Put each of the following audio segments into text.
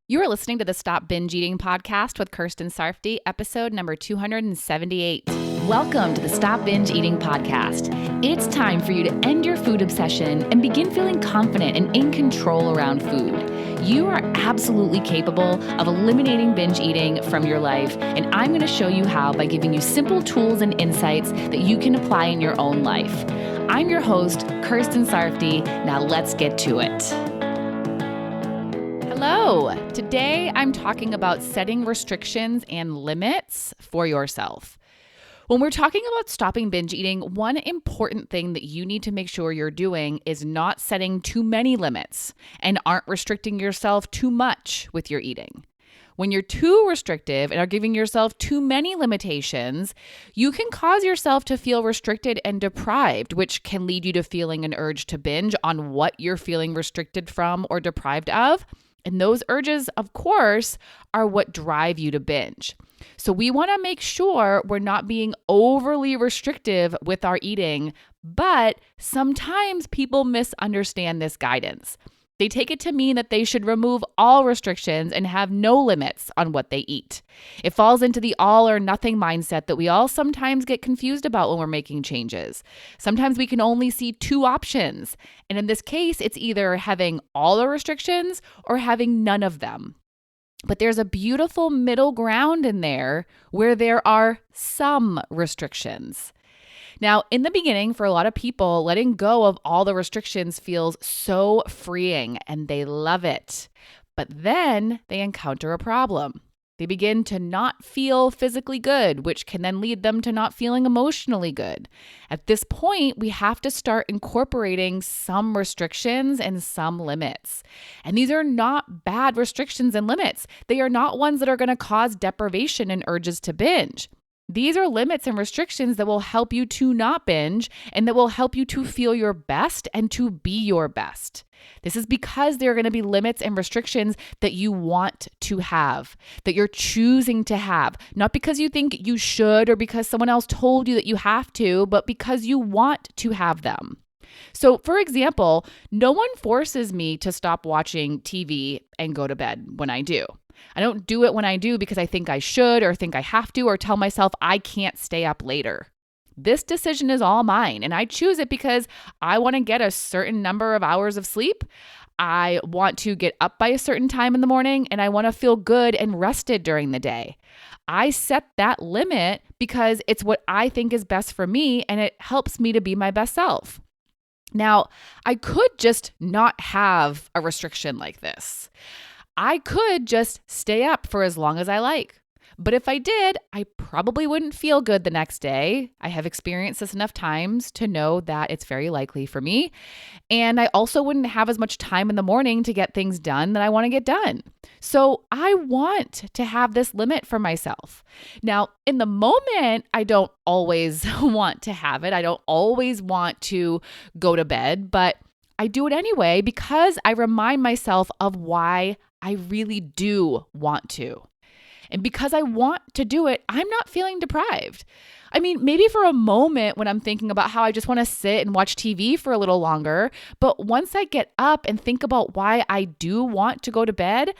You are listening to the Stop Binge Eating podcast with Kirsten Sarfty, episode number 278. Welcome to the Stop Binge Eating podcast. It's time for you to end your food obsession and begin feeling confident and in control around food. You are absolutely capable of eliminating binge eating from your life, and I'm going to show you how by giving you simple tools and insights that you can apply in your own life. I'm your host, Kirsten Sarfty. Now let's get to it. Hello. Today I'm talking about setting restrictions and limits for yourself. When we're talking about stopping binge eating, one important thing that you need to make sure you're doing is not setting too many limits and aren't restricting yourself too much with your eating. When you're too restrictive and are giving yourself too many limitations, you can cause yourself to feel restricted and deprived, which can lead you to feeling an urge to binge on what you're feeling restricted from or deprived of. And those urges, of course, are what drive you to binge. So we want to make sure we're not being overly restrictive with our eating, but sometimes people misunderstand this guidance. They take it to mean that they should remove all restrictions and have no limits on what they eat. It falls into the all or nothing mindset that we all sometimes get confused about when we're making changes. Sometimes we can only see two options. And in this case, it's either having all the restrictions or having none of them. But there's a beautiful middle ground in there where there are some restrictions. Now, in the beginning, for a lot of people, letting go of all the restrictions feels so freeing and they love it. But then they encounter a problem. They begin to not feel physically good, which can then lead them to not feeling emotionally good. At this point, we have to start incorporating some restrictions and some limits. And these are not bad restrictions and limits. They are not ones that are going to cause deprivation and urges to binge. These are limits and restrictions that will help you to not binge and that will help you to feel your best and to be your best. This is because there are going to be limits and restrictions that you want to have, that you're choosing to have, not because you think you should or because someone else told you that you have to, but because you want to have them. So, for example, no one forces me to stop watching TV and go to bed when I do. I don't do it when I do because I think I should or think I have to or tell myself I can't stay up later. This decision is all mine, and I choose it because I want to get a certain number of hours of sleep. I want to get up by a certain time in the morning, and I want to feel good and rested during the day. I set that limit because it's what I think is best for me, and it helps me to be my best self. Now, I could just not have a restriction like this. I could just stay up for as long as I like. But if I did, I probably wouldn't feel good the next day. I have experienced this enough times to know that it's very likely for me. And I also wouldn't have as much time in the morning to get things done that I want to get done. So I want to have this limit for myself. Now, in the moment, I don't always want to have it. I don't always want to go to bed, but I do it anyway because I remind myself of why I really do want to. And because I want to do it, I'm not feeling deprived. I mean, maybe for a moment when I'm thinking about how I just want to sit and watch TV for a little longer, but once I get up and think about why I do want to go to bed,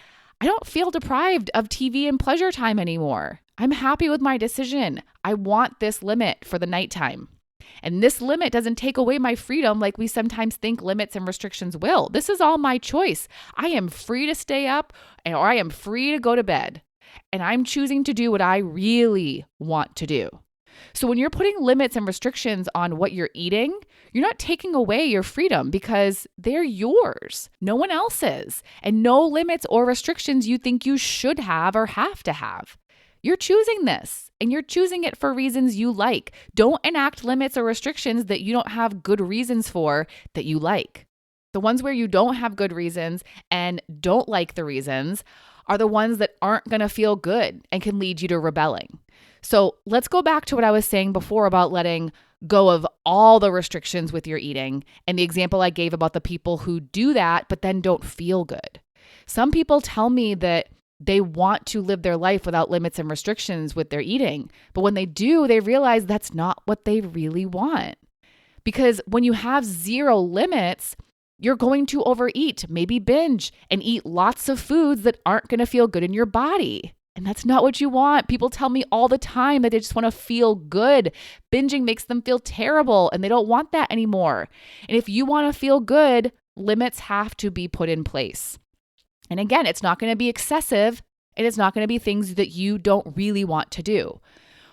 I don't feel deprived of TV and pleasure time anymore. I'm happy with my decision. I want this limit for the nighttime. And this limit doesn't take away my freedom like we sometimes think limits and restrictions will. This is all my choice. I am free to stay up or I am free to go to bed. And I'm choosing to do what I really want to do. So when you're putting limits and restrictions on what you're eating, you're not taking away your freedom because they're yours, no one else's, and no limits or restrictions you think you should have or have to have. You're choosing this, and you're choosing it for reasons you like. Don't enact limits or restrictions that you don't have good reasons for that you like. The ones where you don't have good reasons and don't like the reasons are the ones that aren't going to feel good and can lead you to rebelling. So let's go back to what I was saying before about letting go of all the restrictions with your eating and the example I gave about the people who do that but then don't feel good. Some people tell me that they want to live their life without limits and restrictions with their eating. But when they do, they realize that's not what they really want. Because when you have zero limits, You're going to overeat, maybe binge, and eat lots of foods that aren't going to feel good in your body. And that's not what you want. People tell me all the time that they just want to feel good. Binging makes them feel terrible and they don't want that anymore. And if you want to feel good, limits have to be put in place. And again, it's not going to be excessive and it's not going to be things that you don't really want to do.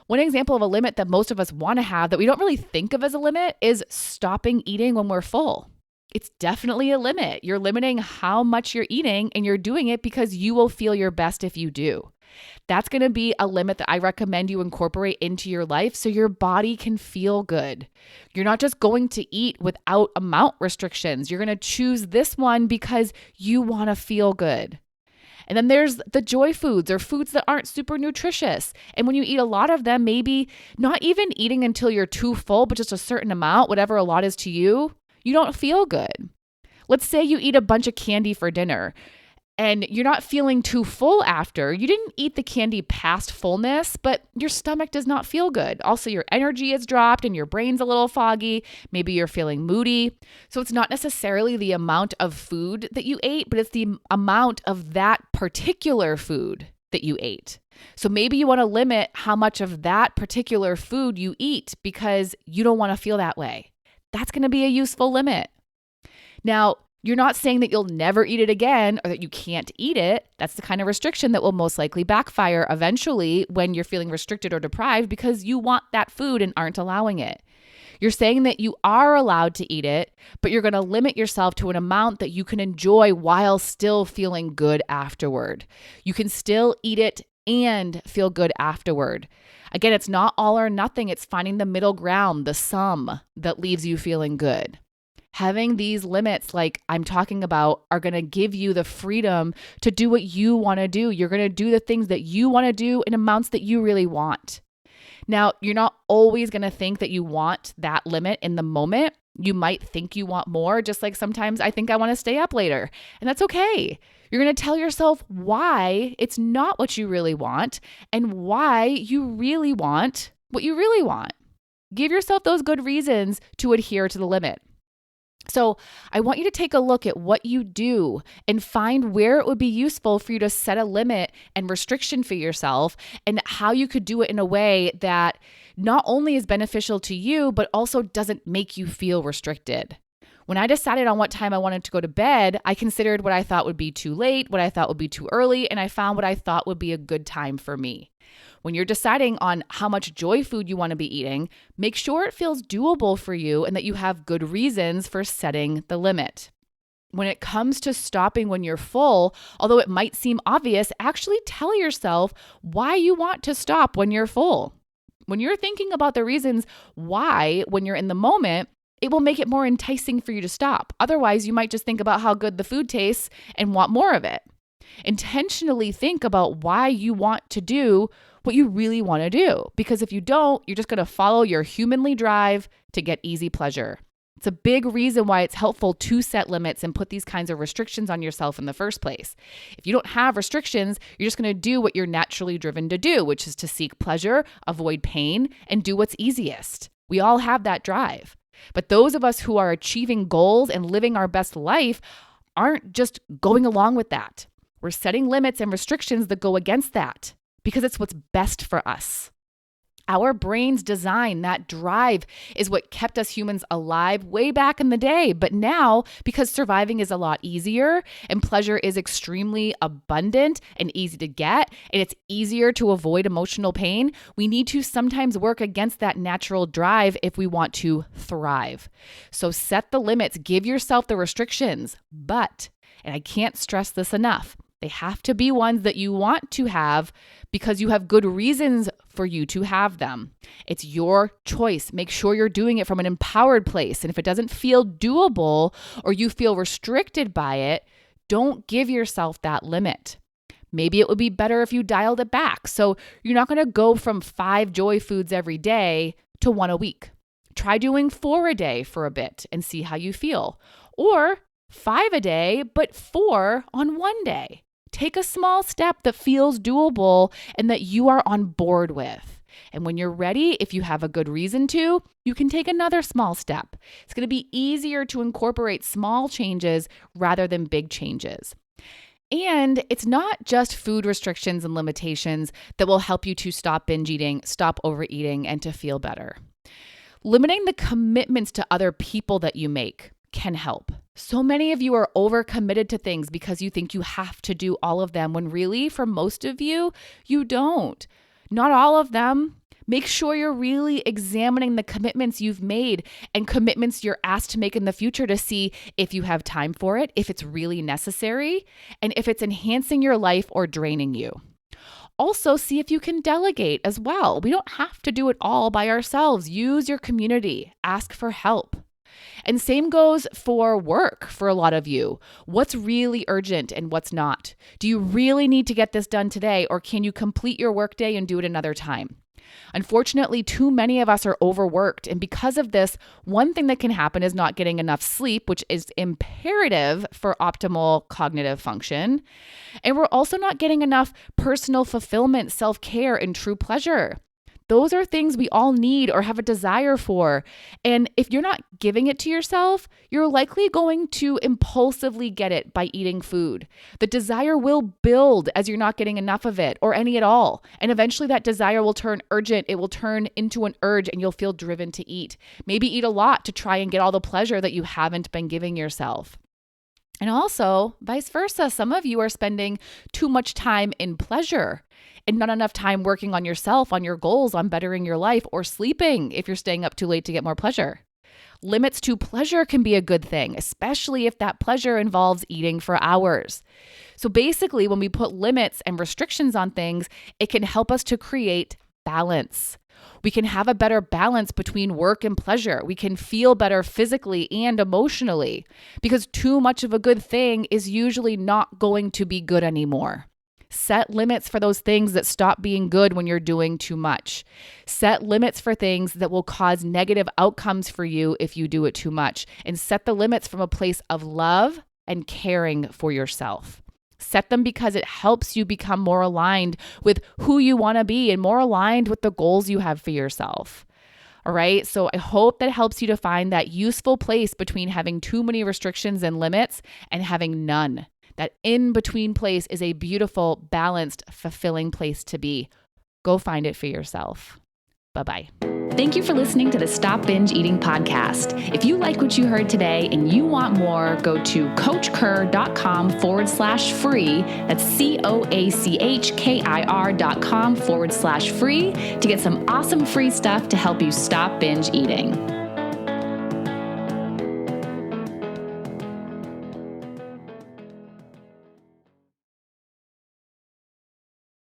One example of a limit that most of us want to have that we don't really think of as a limit is stopping eating when we're full. It's definitely a limit. You're limiting how much you're eating and you're doing it because you will feel your best if you do. That's going to be a limit that I recommend you incorporate into your life so your body can feel good. You're not just going to eat without amount restrictions. You're going to choose this one because you want to feel good. And then there's the joy foods or foods that aren't super nutritious. And when you eat a lot of them, maybe not even eating until you're too full, but just a certain amount, whatever a lot is to you, you don't feel good. Let's say you eat a bunch of candy for dinner and you're not feeling too full after. You didn't eat the candy past fullness, but your stomach does not feel good. Also, your energy has dropped and your brain's a little foggy. Maybe you're feeling moody. So it's not necessarily the amount of food that you ate, but it's the amount of that particular food that you ate. So maybe you want to limit how much of that particular food you eat because you don't want to feel that way. That's going to be a useful limit. Now, you're not saying that you'll never eat it again or that you can't eat it. That's the kind of restriction that will most likely backfire eventually when you're feeling restricted or deprived because you want that food and aren't allowing it. You're saying that you are allowed to eat it, but you're going to limit yourself to an amount that you can enjoy while still feeling good afterward. You can still eat it and feel good afterward. Again, it's not all or nothing. It's finding the middle ground, the sum that leaves you feeling good. Having these limits like I'm talking about are going to give you the freedom to do what you want to do. You're going to do the things that you want to do in amounts that you really want. Now, you're not always going to think that you want that limit in the moment. You might think you want more, just like sometimes I think I want to stay up later, and that's okay. You're going to tell yourself why it's not what you really want and why you really want what you really want. Give yourself those good reasons to adhere to the limit. So I want you to take a look at what you do and find where it would be useful for you to set a limit and restriction for yourself and how you could do it in a way that not only is beneficial to you, but also doesn't make you feel restricted. When I decided on what time I wanted to go to bed, I considered what I thought would be too late, what I thought would be too early, and I found what I thought would be a good time for me. When you're deciding on how much joy food you want to be eating, make sure it feels doable for you and that you have good reasons for setting the limit. When it comes to stopping when you're full, although it might seem obvious, actually tell yourself why you want to stop when you're full. When you're thinking about the reasons why when you're in the moment, it will make it more enticing for you to stop. Otherwise, you might just think about how good the food tastes and want more of it. Intentionally think about why you want to do what you really want to do. Because if you don't, you're just going to follow your humanly drive to get easy pleasure. It's a big reason why it's helpful to set limits and put these kinds of restrictions on yourself in the first place. If you don't have restrictions, you're just going to do what you're naturally driven to do, which is to seek pleasure, avoid pain, and do what's easiest. We all have that drive. But those of us who are achieving goals and living our best life aren't just going along with that. We're setting limits and restrictions that go against that because it's what's best for us. Our brain's design, that drive, is what kept us humans alive way back in the day. But now, because surviving is a lot easier and pleasure is extremely abundant and easy to get, and it's easier to avoid emotional pain, we need to sometimes work against that natural drive if we want to thrive. So set the limits, give yourself the restrictions, but, and I can't stress this enough, they have to be ones that you want to have because you have good reasons for you to have them. It's your choice. Make sure you're doing it from an empowered place. And if it doesn't feel doable or you feel restricted by it, don't give yourself that limit. Maybe it would be better if you dialed it back. So you're not going to go from 5 joy foods every day to 1 a week. Try doing 4 a day for a bit and see how you feel. Or 5 a day, but 4 on 1 day. Take a small step that feels doable and that you are on board with. And when you're ready, if you have a good reason to, you can take another small step. It's going to be easier to incorporate small changes rather than big changes. And it's not just food restrictions and limitations that will help you to stop binge eating, stop overeating, and to feel better. Limiting the commitments to other people that you make can help. So many of you are overcommitted to things because you think you have to do all of them, when really, for most of you, you don't. Not all of them. Make sure you're really examining the commitments you've made and commitments you're asked to make in the future to see if you have time for it, if it's really necessary, and if it's enhancing your life or draining you. Also, see if you can delegate as well. We don't have to do it all by ourselves. Use your community. Ask for help. And same goes for work for a lot of you. What's really urgent and what's not? Do you really need to get this done today, or can you complete your workday and do it another time? Unfortunately, too many of us are overworked. And because of this, one thing that can happen is not getting enough sleep, which is imperative for optimal cognitive function. And we're also not getting enough personal fulfillment, self-care, and true pleasure. Those are things we all need or have a desire for. And if you're not giving it to yourself, you're likely going to impulsively get it by eating food. The desire will build as you're not getting enough of it or any at all. And eventually that desire will turn urgent. It will turn into an urge and you'll feel driven to eat. Maybe eat a lot to try and get all the pleasure that you haven't been giving yourself. And also, vice versa, some of you are spending too much time in pleasure and not enough time working on yourself, on your goals, on bettering your life, or sleeping if you're staying up too late to get more pleasure. Limits to pleasure can be a good thing, especially if that pleasure involves eating for hours. So basically, when we put limits and restrictions on things, it can help us to create balance. We can have a better balance between work and pleasure. We can feel better physically and emotionally, because too much of a good thing is usually not going to be good anymore. Set limits for those things that stop being good when you're doing too much. Set limits for things that will cause negative outcomes for you if you do it too much. And set the limits from a place of love and caring for yourself. Set them because it helps you become more aligned with who you want to be and more aligned with the goals you have for yourself. All right. So I hope that helps you to find that useful place between having too many restrictions and limits and having none. That in-between place is a beautiful, balanced, fulfilling place to be. Go find it for yourself. Bye-bye. Thank you for listening to the Stop Binge Eating podcast. If you like what you heard today and you want more, go to coachker.com/free. That's COACHKIR.com/free to get some awesome free stuff to help you stop binge eating.